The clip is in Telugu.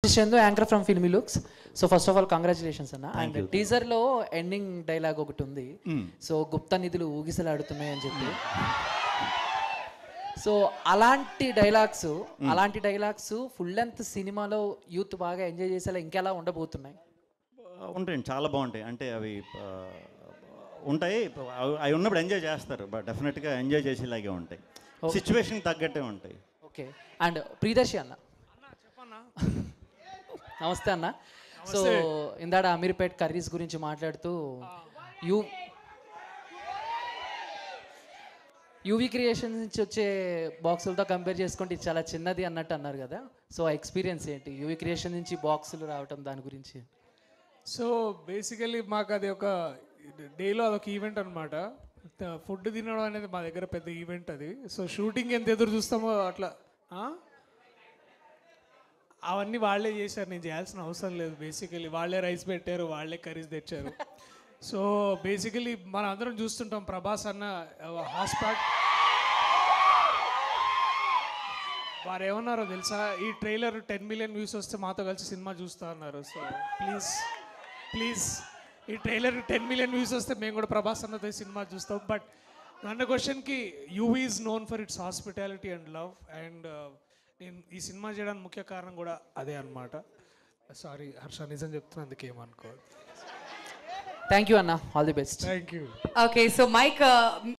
Chandu anchor from filmy looks. So first of all congratulations అన్న. అండ్ టీజర్ లో ఎండింగ్ డైలాగ్ ఒకటి ఉంది, సో గుప్త నిధులు ఊగిసలాడుతున్నాయి అని చెప్పి. సో అలాంటి డైలాగ్స్ ఫుల్ లెంత్ సినిమాలో యూత్ బాగా ఎంజాయ్ చేసేలా ఇంకెలా ఉండబోతున్నాయి? ఉంటాయండి, చాలా బాగుంటాయి. అంటే అవి ఉంటాయి, అవి ఉన్నప్పుడు ఎంజాయ్ చేస్తారు, బట్ డెఫినెట్గా ఎంజాయ్ చేసేలాగే ఉంటాయి, సిచ్యువేషన్కి తగ్గట్టే ఉంటాయి. ఓకే. అండ్ ప్రియదర్శి అన్న, నమస్తే అన్న. సో ఇందాడ అమీర్పేట్ కర్రీస్ గురించి మాట్లాడుతూ యూవీ క్రియేషన్ నుంచి వచ్చే బాక్సులతో కంపేర్ చేసుకుంటే ఇది చాలా చిన్నది అన్నట్టు అన్నారు కదా. సో ఆ ఎక్స్పీరియన్స్ ఏంటి, యూవీ క్రియేషన్ నుంచి బాక్సులు రావటం దాని గురించి? సో బేసికలీ మాకు అది ఒక డేలో అదొక ఈవెంట్ అనమాట. ఫుడ్ తినడం అనేది మా దగ్గర పెద్ద ఈవెంట్ అది. సో షూటింగ్ ఎంత ఎదురు చూస్తామో అట్లా అవన్నీ వాళ్ళే చేశారు, నేను చేయాల్సిన అవసరం లేదు. బేసికలీ వాళ్ళే రైస్ పెట్టారు, వాళ్ళే కర్రీస్ తెచ్చారు. సో బేసికలీ మనం అందరం చూస్తుంటాం, ప్రభాస్ అన్న హాస్పిటల్ వారు ఏమన్నారో తెలుసా, ఈ ట్రైలర్ 10 మిలియన్ వ్యూస్ వస్తే మాతో కలిసి సినిమా చూస్తా అన్నారు. సో ప్లీజ్ ఈ ట్రైలర్ 10 మిలియన్ వ్యూస్ వస్తే మేము కూడా ప్రభాస్ అన్నతో సినిమా చూస్తాం. బట్ నన్ను క్వశ్చన్కి UV is known for it's hospitality and love, and నేను ఈ సినిమా చేయడానికి ముఖ్య కారణం కూడా అదే అనమాట. సారీ హర్ష, నిజం చెప్తున్నందుకు ఏమనుకోవద్దు. థ్యాంక్ యూ అన్న, all the best. Thank you. Okay, so Mike,